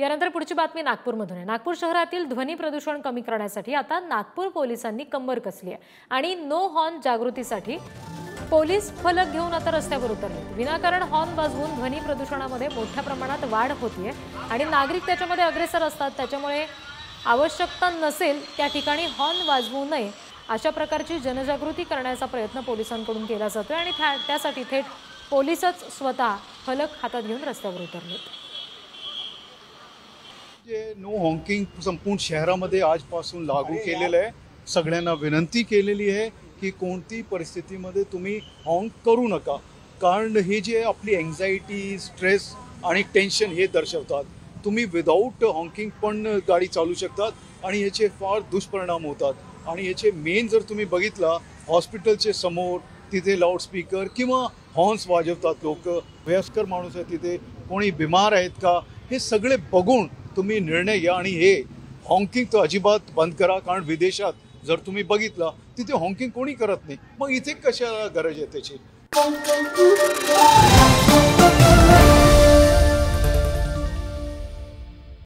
यानंतर पुढची बातमी नागपूरमधून आहे। नागपूर शहरातील ध्वनी प्रदूषण कमी करण्यासाठी आता नागपूर पोलिसांनी कंबर कसली आहे आणि नो हॉर्न जागृतीसाठी पोलीस फलक घेऊन आता रस्त्यावर उतरले। विनाकारण हॉर्न वाजवून ध्वनी प्रदूषणामध्ये मोठ्या प्रमाणात वाढ होतीये आणि नागरिक त्याच्यामध्ये अग्रेसर असतात। त्याच्यामुळे आवश्यकता नसेल त्या ठिकाणी हॉर्न वाजवू नये अशा प्रकारची जनजागृती करण्याचा प्रयत्न पोलिसांकडून केला जातोय आणि त्यासाठी थेट पोलीसच स्वतः फलक हातात घेऊन रस्त्यावर उतरले। जे नो हॉकिंग संपूर्ण शहरामध्ये आजपासून लागू केलेलं आहे। सगळ्यांना विनंती केलेली आहे की कोणती परिस्थितीमध्ये तुम्ही हॉर्न करू नका, कारण हे जे आपली एन्झायटी, स्ट्रेस आणि टेन्शन हे दर्शवतात। तुम्ही विदाऊट हॉकिंग पण गाडी चालू शकतात आणि याचे फार दुष्परिणाम होतात। आणि याचे मेन जर तुम्ही बघितला, हॉस्पिटलचे समोर तिथे लाऊडस्पीकर किंवा हॉर्न्स वाजवतात लोक, वयस्कर माणूस आहे तिथे, कोणी बिमार आहेत का, हे सगळे बघून तुम्ही निर्णय घ्या आणि हे हॉकिंग तर अजिबात बंद करा। कारण विदेशात जर तुम्ही बघितला तिथे हॉकिंग कोणी करत नाही, मग इथे कशा गरज आहे त्याची।